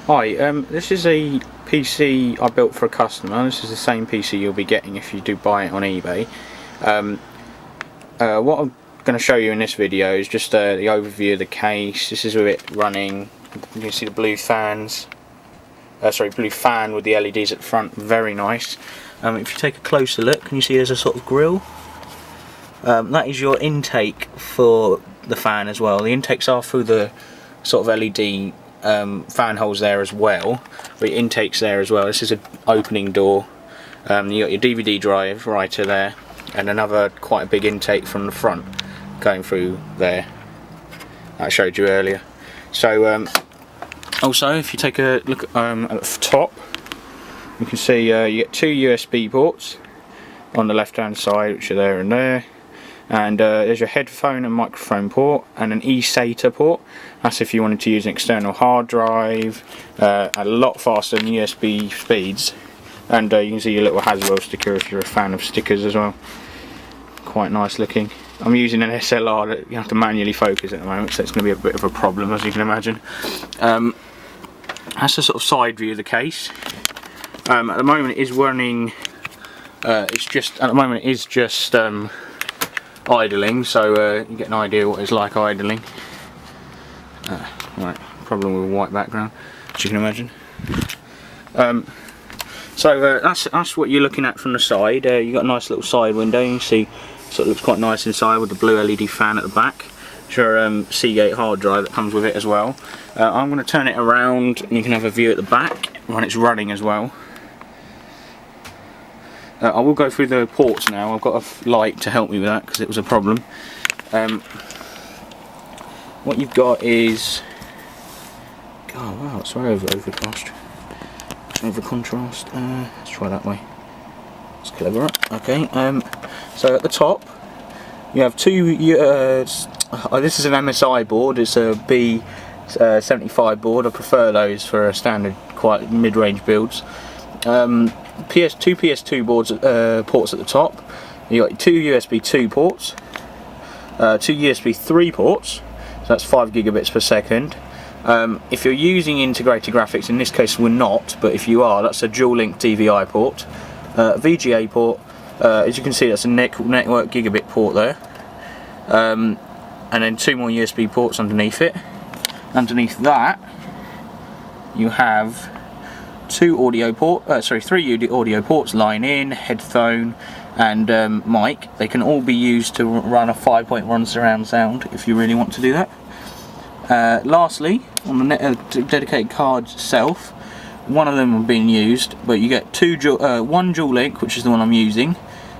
Hi, this is a PC I built for a customer. This is the same PC you'll be getting if you do buy it on eBay. What I'm going to show you in this video is just the overview of the case. This is with it running. You can see the blue fans. Blue fan with the LEDs at the front. Very nice. If you take a closer look, can you see there's a sort of grille? That is your intake for the fan as well. The intakes are through the sort of LED fan holes there as well, but your intake's there as well. This is an opening door. You got your DVD drive writer there, and another quite a big intake from the front going through there that I showed you earlier. So also, if you take a look at the top, you can see you get two USB ports on the left hand side, which are there and there. And there's your headphone and microphone port, and an Sata port. That's if you wanted to use an external hard drive, a lot faster than USB speeds. And you can see your little Haswell sticker if you're a fan of stickers as well. Quite nice looking. I'm using an SLR that you have to manually focus at the moment, so it's going to be a bit of a problem, as you can imagine. That's the sort of side view of the case. At the moment it is running. It is just idling, so you get an idea what it's like idling. Right, problem with a white background, as you can imagine. That's what you're looking at from the side. You got a nice little side window. You can see, sort of looks quite nice inside with the blue LED fan at the back. It's your Seagate hard drive that comes with it as well. I'm going to turn it around, and you can have a view at the back when it's running as well. I will go through the ports now. I've got a light to help me with that because it was a problem. What you've got is, oh wow, it's very overcast. Over contrast. Let's try that way. It's clever. Okay. So at the top, you have two. This is an MSI board. It's a B85 board. I prefer those for a standard, quite mid-range builds. Two PS2 boards, ports at the top. You got two USB 2 ports, two USB 3 ports, so that's 5 gigabits per second. If you're using integrated graphics, in this case we're not, but if you are, that's a dual link DVI port, VGA port. As you can see, that's a network gigabit port there, and then two more USB ports underneath it. Underneath that, you have three audio ports, line in, headphone and mic. They can all be used to run a 5.1 surround sound if you really want to do that. Lastly, on the dedicated card itself, one of them have been used, but you get one dual link, which is the one I'm using,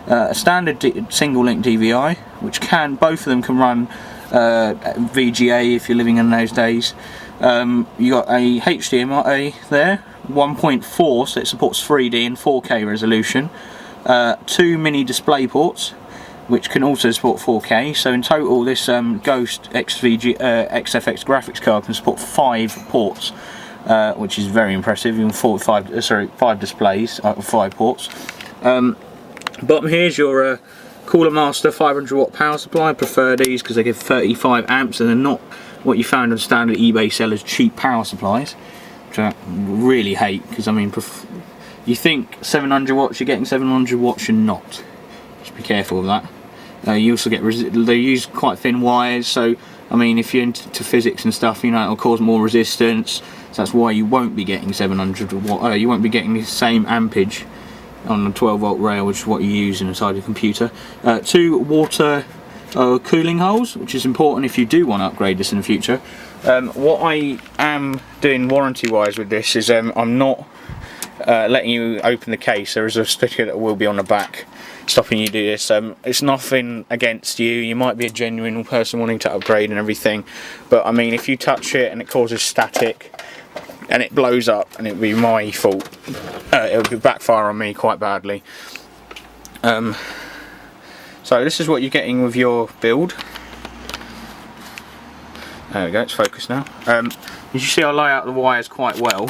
a standard single link DVI, which both of them can run VGA if you're living in those days. You got a HDMI there, 1.4, so it supports 3D and 4K resolution. Two mini display ports, which can also support 4K. So in total, this Ghost XFX graphics card can support 5 ports, which is very impressive. Even 5 displays, 5 ports. Bottom here's your Cooler Master 500 watt power supply. I prefer these because they give 35 amps, and they're not what you found on standard eBay sellers cheap power supplies, which I really hate, because I mean, you think 700 watts, you're getting 700 watts, you're not. Just be careful of that. You also get, they use quite thin wires, so I mean, if you're into physics and stuff, you know, it'll cause more resistance, so that's why you won't be getting 700 watt, you won't be getting the same ampage on a 12 volt rail, which is what you use inside your computer. Two water cooling holes, which is important if you do want to upgrade this in the future. What I am doing warranty wise with this is I'm not letting you open the case. There is a sticker that will be on the back stopping you do this. It's nothing against you. You might be a genuine person wanting to upgrade and everything, but I mean, if you touch it and it causes static and it blows up, and it'll be my fault, it'll backfire on me quite badly. So this is what you're getting with your build. There we go, it's focused now. As you see, I lay out the wires quite well.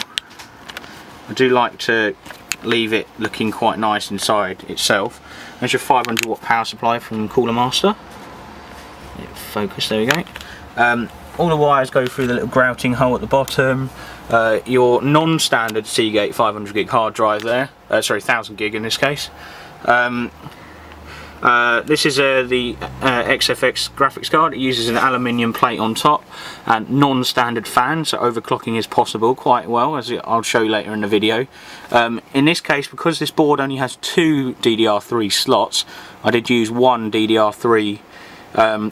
I do like to leave it looking quite nice inside itself. There's your 500 watt power supply from Cooler Master. Focus, there we go. All the wires go through the little grouting hole at the bottom. your non-standard Seagate 500 gig hard drive there, sorry, 1000 gig in this case. This is the XFX graphics card. It uses an aluminium plate on top and non-standard fan, so overclocking is possible quite well, as I'll show you later in the video. In this case, because this board only has 2 DDR3 slots, I did use one DDR3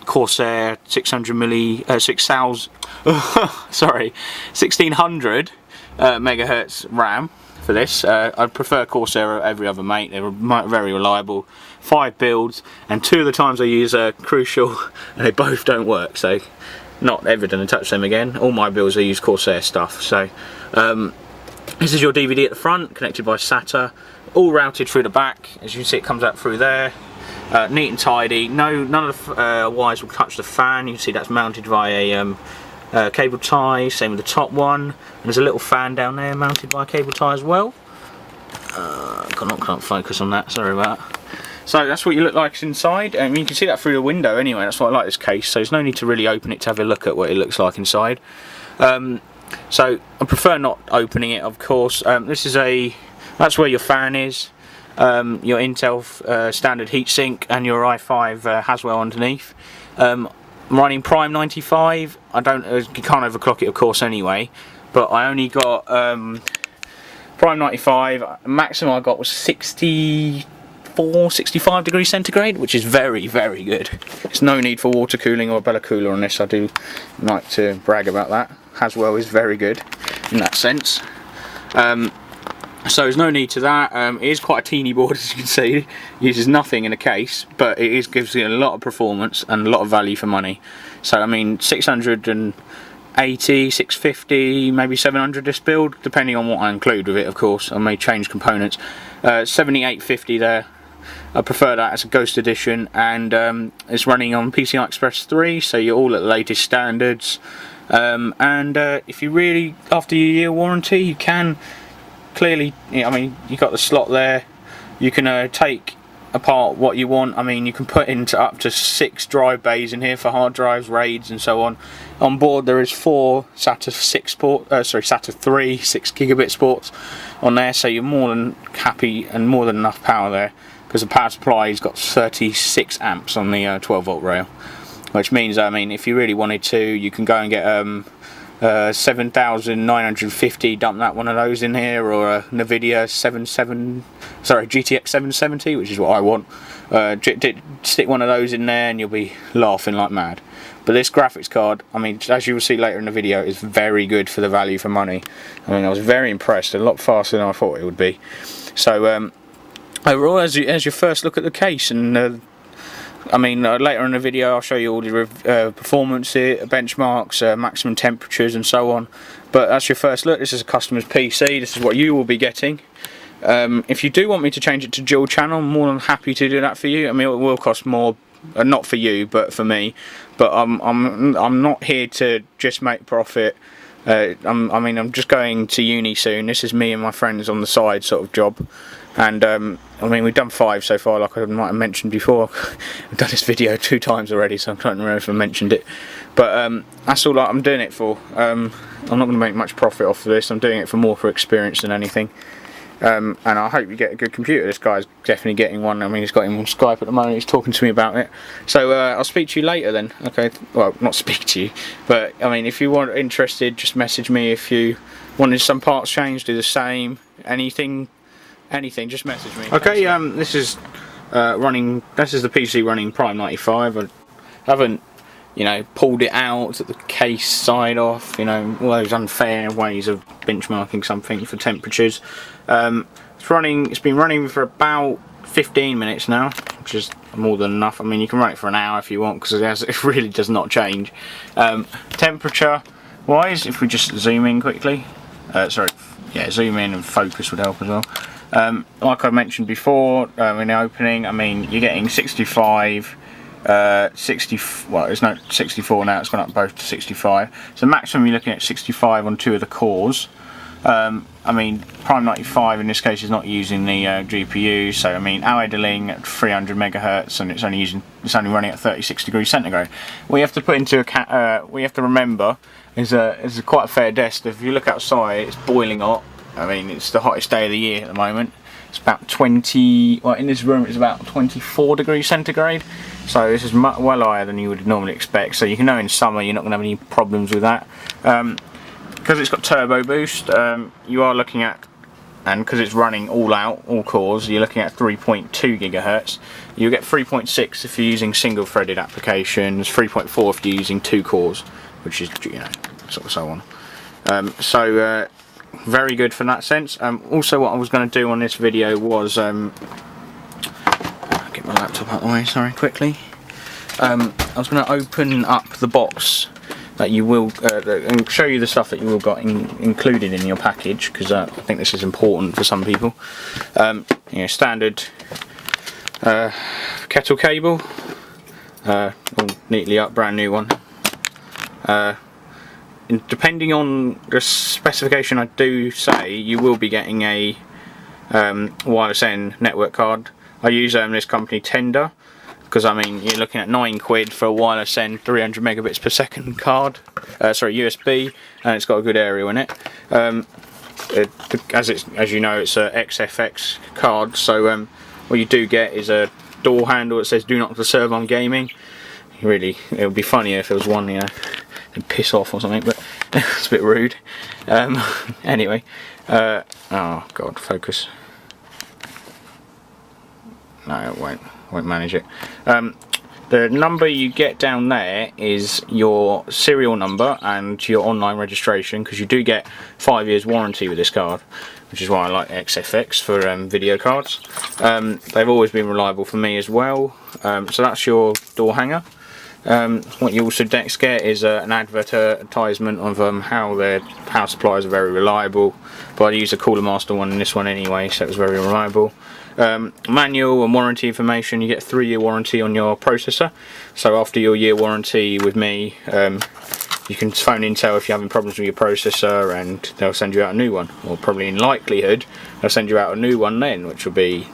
Corsair 1600 megahertz RAM for this. I'd prefer Corsair over every other mate. They're very reliable. 5 builds, and 2 of the times I use Crucial and they both don't work, so not ever going to touch them again. All my builds I use Corsair stuff. So this is your DVD at the front, connected by Sata, all routed through the back. As you can see, it comes out through there. Neat and tidy. None of the wires will touch the fan. You can see that's mounted via a cable tie. Same with the top one. And there's a little fan down there mounted by a cable tie as well. Can't focus on that. Sorry about that. So that's what you look like inside. You can see that through the window anyway. That's why I like this case. So there's no need to really open it to have a look at what it looks like inside. So I prefer not opening it, of course. That's where your fan is. Your Intel standard heatsink and your i5 Haswell underneath. I'm running Prime 95. You can't overclock it, of course, anyway. But I only got Prime 95. Maximum I got was 65 degrees centigrade, which is very, very good. There's no need for water cooling or a Bella cooler on this. I do like to brag about that. Haswell is very good in that sense. So there's no need to that. It is quite a teeny board, as you can see. It uses nothing in a case, but it gives you a lot of performance and a lot of value for money. So I mean, 680, 650, maybe 700 this build, depending on what I include with it, of course. I may change components. 7850 there. I prefer that as a Ghost Edition, and it's running on PCI Express 3, so you're all at the latest standards. If you really, after your year warranty, you can clearly, I mean, you've got the slot there. You can take apart what you want. I mean, you can put into up to 6 drive bays in here for hard drives, RAIDs, and so on. On board there is 4 SATA 3 6 gigabit ports on there, so you're more than happy and more than enough power there, because the power supply has got 36 amps on the 12 volt rail, which means, I mean, if you really wanted to, you can go and get 7950, dump that one of those in here, or a Nvidia GTX 770, which is what I want. Stick one of those in there and you'll be laughing like mad. But this graphics card, I mean, as you will see later in the video, is very good for the value for money. I mean, I was very impressed, a lot faster than I thought it would be. So overall, as your first look at the case, and I mean, later in the video I'll show you all the performance here, benchmarks, maximum temperatures and so on. But that's your first look. This is a customer's PC. This is what you will be getting. If you do want me to change it to dual channel, I'm more than happy to do that for you. I mean, it will cost more, not for you, but for me. But I'm not here to just make profit. I mean, I'm just going to uni soon. This is me and my friends on the side sort of job. And I mean, we've done 5 so far, like I might have mentioned before. I've done this video 2 times already, so I'm trying to remember if I mentioned it. But that's all I'm doing it for. I'm not going to make much profit off of this. I'm doing it more for experience than anything. And I hope you get a good computer. This guy's definitely getting one. I mean, he's got him on Skype at the moment. He's talking to me about it. So I'll speak to you later then. Okay. Well, not speak to you, but I mean, if you want interested, just message me. If you wanted some parts changed, do the same. Anything, just message me. Okay. This is running. This is the PC running Prime 95. I haven't, you know, pulled it out, took the case side off, you know, all those unfair ways of benchmarking something for temperatures. It's been running for about 15 minutes now, which is more than enough. I mean, you can run it for an hour if you want, because it really does not change. Temperature wise, if we just zoom in quickly, zoom in and focus would help as well. Like I mentioned before in the opening, I mean, you're getting 65, 60, well, it's not 64 now, it's gone up both to 65. So maximum you're looking at 65 on 2 of the cores. I mean, Prime 95 in this case is not using the GPU, so I mean, our idling at 300 megahertz, and it's only running at 36 degrees centigrade. We have to put into we have to remember, is quite a fair desk. If you look outside, it's boiling hot. I mean, it's the hottest day of the year at the moment. It's about 20, well, in this room it's about 24 degrees centigrade. So this is well higher than you would normally expect. So you can know in summer you're not going to have any problems with that. Because it's got turbo boost, you are looking at, and because it's running all out, all cores, you're looking at 3.2 gigahertz. You'll get 3.6 if you're using single threaded applications, 3.4 if you're using 2 cores, which is, you know, sort of so on. Very good for that sense. Also, what I was going to do on this video was get my laptop out of the way, sorry, quickly. I was going to open up the box that you will and show you the stuff that you will got included in your package, because I think this is important for some people. You know, standard kettle cable, all neatly up, brand new one. Depending on the specification, I do say you will be getting a wireless N network card. I use this company Tender, because I mean you're looking at £9 for a wireless N 300 megabits per second card, sorry, USB, and it's got a good aerial in it. As you know, it's a XFX card, so what you do get is a door handle that says "Do not disturb on gaming." Really, it would be funnier if there was one, you know, and piss off or something, but it's a bit rude. Anyway, oh god, focus. No, it won't manage it. The number you get down there is your serial number and your online registration, because you do get 5 years warranty with this card, which is why I like XFX for video cards. They've always been reliable for me as well. So that's your door hanger. What you also next get is an advertisement of how their power supplies are very reliable, but I use a Cooler Master one in this one anyway, so it was very reliable. Manual and warranty information. You get a 3-year warranty on your processor, so after your year warranty with me, you can phone Intel if you're having problems with your processor, and they'll send you out a new one, or probably in likelihood they'll send you out a new one then, which will be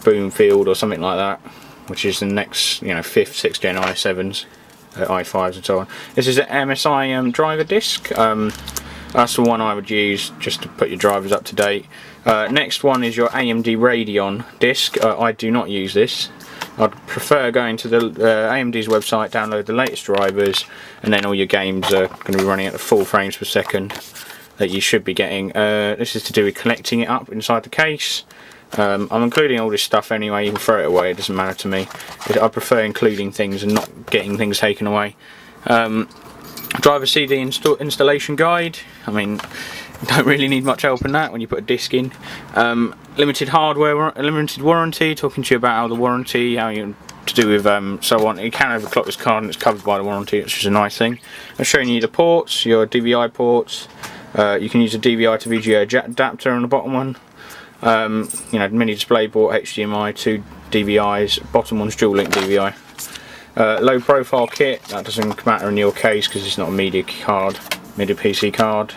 Boomfield or something like that, which is the next, you know, 5th, 6th gen i7s, i5s and so on. This is an MSI driver disc. That's the one I would use just to put your drivers up to date. Next one is your AMD Radeon disc. I do not use this. I'd prefer going to the AMD's website, download the latest drivers, and then all your games are going to be running at the full frames per second that you should be getting. This is to do with collecting it up inside the case. I'm including all this stuff anyway. You can throw it away, it doesn't matter to me. I prefer including things and not getting things taken away. Driver CD installation guide. I mean, you don't really need much help in that when you put a disc in. Limited hardware, limited warranty, talking to you about how the warranty, how you to do with so on. You can overclock this card and it's covered by the warranty, which is a nice thing. I'm showing you the ports, your DVI ports. You can use a DVI to VGA adapter on the bottom one. You know, mini display port, HDMI, 2 DVIs, bottom one's dual link DVI. Low profile kit, that doesn't matter in your case because it's not a media card, media PC card.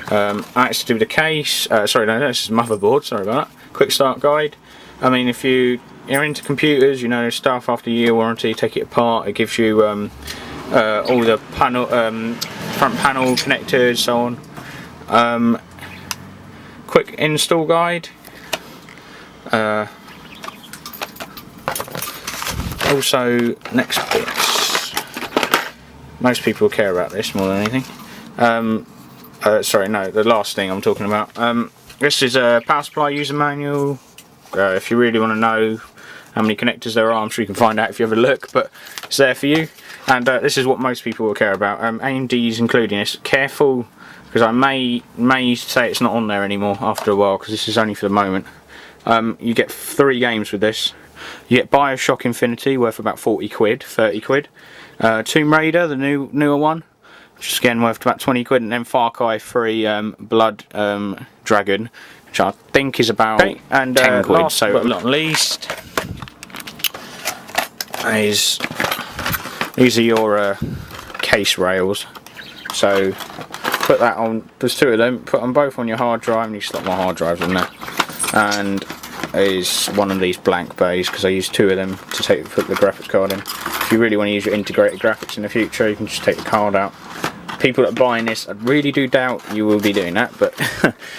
That's to do with the case, sorry no, this is motherboard, sorry about that. Quick start guide. I mean, if you're into computers, you know, stuff after a year warranty, take it apart, it gives you all the panel, front panel connectors, so on. Quick install guide. Also, next bits. Most people care about this more than anything. Sorry, no, the last thing I'm talking about. This is a power supply user manual. If you really want to know how many connectors there are, I'm sure you can find out if you have a look, but it's there for you. And this is what most people will care about. AMD's including this. Careful, because I may say it's not on there anymore after a while, because this is only for the moment. You get 3 games with this. You get Bioshock Infinity, worth about 40 quid, 30 quid. Tomb Raider, the newer one, which is again worth about 20 quid, and then Far Cry 3 Blood Dragon, which I think is about 10 quid. Last but not least, these are your case rails. So put that on, there's 2 of them, put them both on your hard drive, and you slot my hard drives in there. And is one of these blank bays, because I use 2 of them to put the graphics card in. If you really want to use your integrated graphics in the future, you can just take the card out, people that are buying this, I really do doubt you will be doing that, but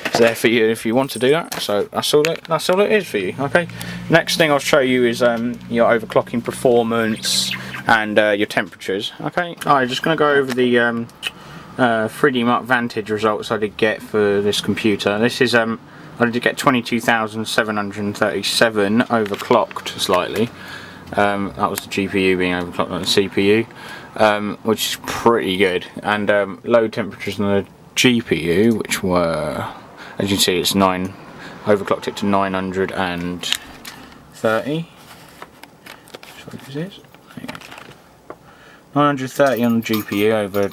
it's there for you if you want to do that. So that's all it is for you. Okay. Next thing I'll show you is your overclocking performance and your temperatures. Okay. Alright, just going to go over the 3D Mark Vantage results I did get for this computer. This is I did get 22,737 overclocked slightly. That was the GPU being overclocked on the CPU, which is pretty good. And low temperatures on the GPU, which were, as you can see, it's overclocked it to 930. Sorry, this is 930 on the GPU over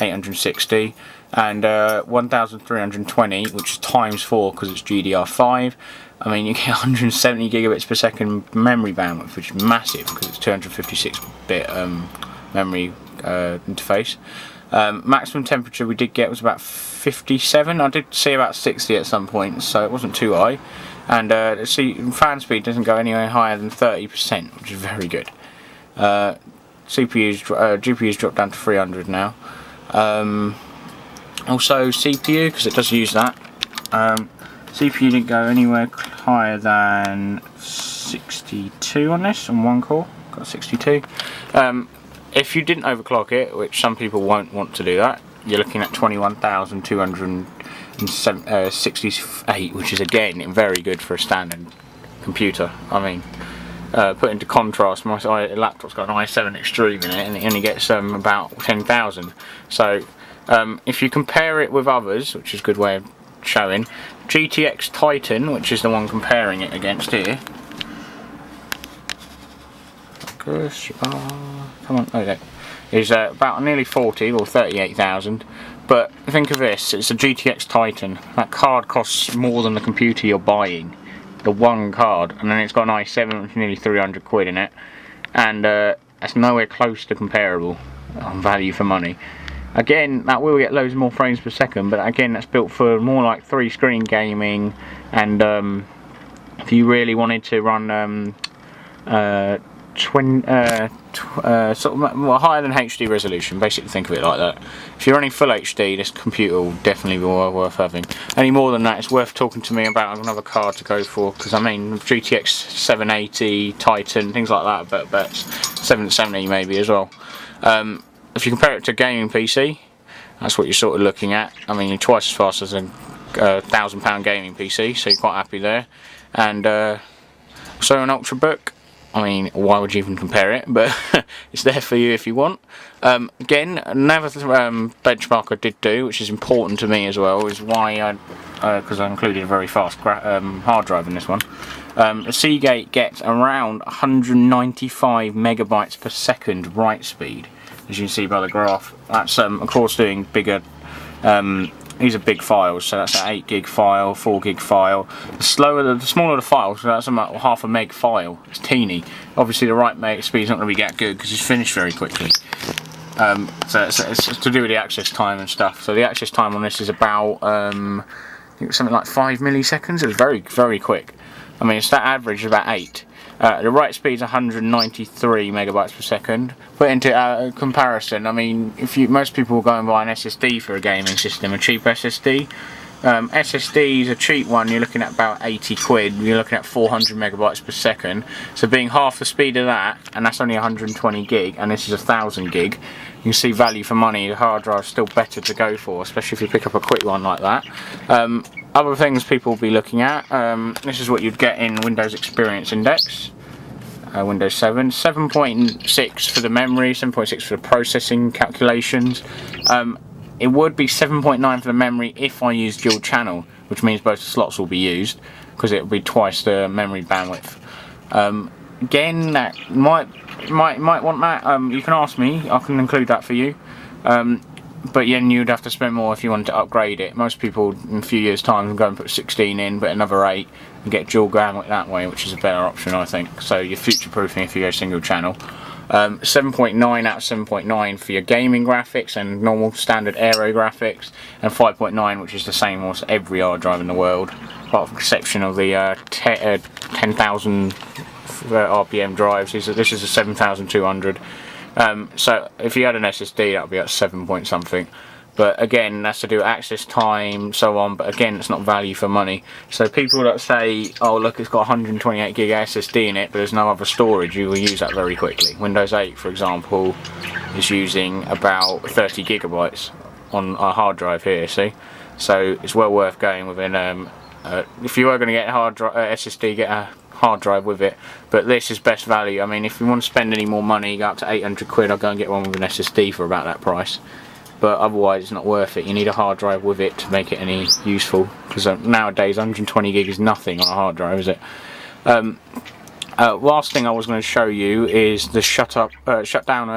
860, and 1320, which is times 4 because it's GDR5. I mean, you get 170 gigabits per second memory bandwidth, which is massive because it's 256-bit memory interface. Maximum temperature we did get was about 57. I did see about 60 at some point, so it wasn't too high. And fan speed doesn't go anywhere higher than 30%, which is very good. GPU's dropped down to 300 now. Also CPU, because it does use that. CPU didn't go anywhere higher than 62 on this, on one core, got 62. If you didn't overclock it, which some people won't want to do that, you're looking at 21,268, which is again very good for a standard computer. I mean, put into contrast, my laptop's got an i7 Extreme in it, and it only gets about 10,000. So if you compare it with others, which is a good way of showing, GTX Titan, which is the one comparing it against here. Focus, come on, okay. Is about nearly 40 or 38,000. But think of this, it's a GTX Titan. That card costs more than the computer you're buying. The one card, and then it's got an i7 with nearly 300 quid in it, and that's nowhere close to comparable on value for money. Again, that will get loads more frames per second, but again, that's built for more like 3-screen gaming, and if you really wanted to run sort of higher than HD resolution, basically think of it like that. If you're running full HD, this computer will definitely be worth having. Any more than that, it's worth talking to me about another card to go for, because I mean GTX 780, Titan, things like that, but 770 maybe as well. If you compare it to a gaming PC, that's what you're sort of looking at. I mean, you're twice as fast as a £1,000 gaming PC, so you're quite happy there. And so an Ultrabook, I mean, why would you even compare it? But it's there for you if you want. Again, another benchmark I did do, which is important to me as well, is why because I included a very fast hard drive in this one. The Seagate gets around 195 megabytes per second write speed, as you can see by the graph. That's of course doing bigger. These are big files, so that's an 8 gig file, 4 gig file. The smaller the file, so that's about half a meg file. It's teeny. Obviously the write speed is not going to be that good because it's finished very quickly. So it's to do with the access time and stuff. So the access time on this is about I think something like 5 milliseconds. It was very, very quick. I mean, it's that average is about 8. The write speed is 193 megabytes per second. Put into comparison, I mean, most people will go and buy an SSD for a gaming system, a cheap SSD. SSD is a cheap one, you're looking at about 80 quid, you're looking at 400 megabytes per second. So being half the speed of that, and that's only 120 gig, and this is 1000 gig, you can see value for money. The hard drive is still better to go for, especially if you pick up a quick one like that. Other things people will be looking at, this is what you'd get in Windows Experience Index. Windows 7, 7.6 for the memory, 7.6 for the processing calculations. It would be 7.9 for the memory if I use dual channel, which means both slots will be used, because it will be twice the memory bandwidth. Again, that might want that. You can ask me, I can include that for you. But then you'd have to spend more if you wanted to upgrade it. Most people in a few years' time can go and put 16 in, but another 8 and get dual bandwidth that way, which is a better option, I think. So you're future-proofing if you go single channel. 7.9 out of 7.9 for your gaming graphics and normal standard aero graphics, and 5.9, which is the same as every hard drive in the world, apart from the exception of the 10,000 RPM drives. This is a 7,200. So if you had an SSD, that would be at 7 point something. but again, that's to do with access time, so on, but again, it's not value for money. So people that say, oh look, it's got 128 gig SSD in it, but there's no other storage, you will use that very quickly. Windows 8, for example, is using about 30 gigabytes on a hard drive here, see? So it's well worth going with an, if you are going to get a SSD, get a hard drive with it, but this is best value. I mean, if you want to spend any more money, go up to 800 quid, I'll go and get one with an SSD for about that price, but otherwise it's not worth it. You need a hard drive with it to make it any useful, because nowadays 120 gig is nothing on a hard drive, is it? Last thing I was going to show you is the shutdown and shutdown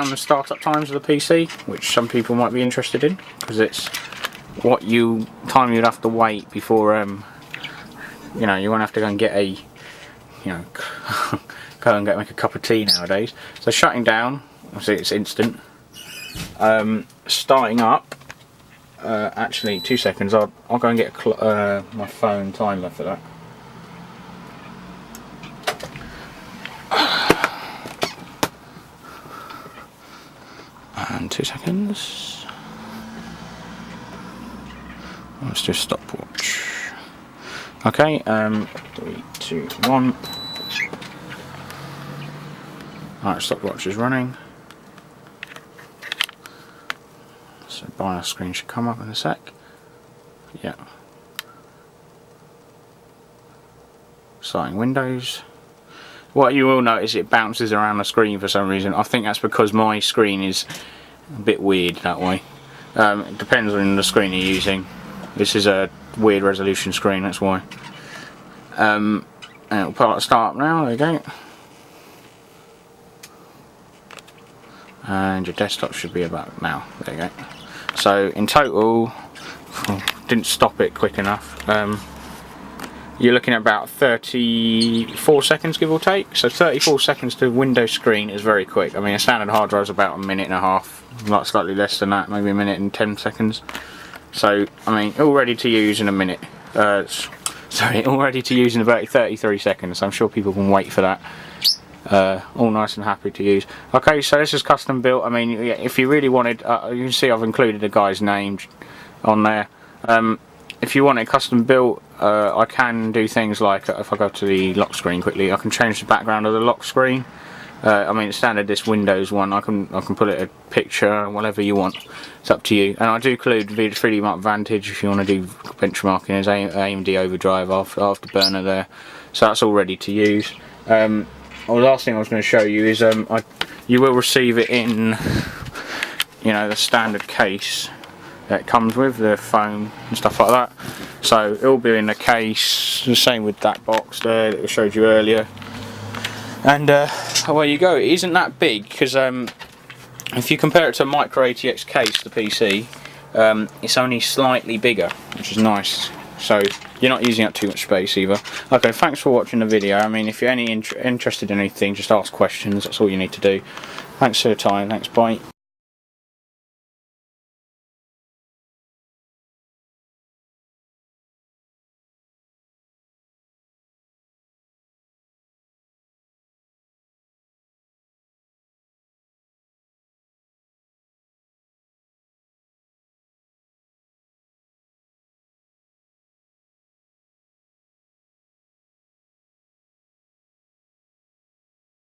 and startup times of the PC, which some people might be interested in, because it's what time you'd have to wait before you know, you won't have to go and get a, you know, go and make a cup of tea nowadays. So shutting down, obviously it's instant. Starting up, actually 2 seconds, I'll go and get my phone timer for that. And 2 seconds. Let's do a stopwatch. Okay, 3, 2, 1. Alright, stopwatch is running. So BIOS screen should come up in a sec. Yeah. Starting Windows. What you will notice, it bounces around the screen for some reason. I think that's because my screen is a bit weird that way. It depends on the screen you're using. This is a weird resolution screen, that's why. And it'll start up now, there you go. And your desktop should be about now, there you go. So in total, didn't stop it quick enough. You're looking at about 34 seconds, give or take. So 34 seconds to Windows screen is very quick. I mean, a standard hard drive is about 1.5 minutes, like slightly less than that, maybe 1 minute and 10 seconds. So, I mean, all ready to use in a minute. Sorry, all ready to use in about 33 seconds. I'm sure people can wait for that. All nice and happy to use. Okay, so this is custom built. I mean, if you really wanted, you can see I've included the guy's name on there. If you want it custom built, I can do things like, if I go to the lock screen quickly, I can change the background of the lock screen. I mean, it's standard this Windows one. I can put it a picture, whatever you want. It's up to you. And I do include 3D Mark Vantage if you want to do benchmarking. There's AMD Overdrive afterburner there, so that's all ready to use. The last thing I was going to show you is you will receive it in, you know, the standard case that it comes with, the foam and stuff like that. So it'll be in the case, the same with that box there that I showed you earlier. And away you go. It isn't that big, because if you compare it to a micro ATX case, the PC, it's only slightly bigger, which is nice. So you're not using up too much space either. Okay, thanks for watching the video. I mean, if you're interested in anything, just ask questions. That's all you need to do. Thanks for your time. Thanks, bye.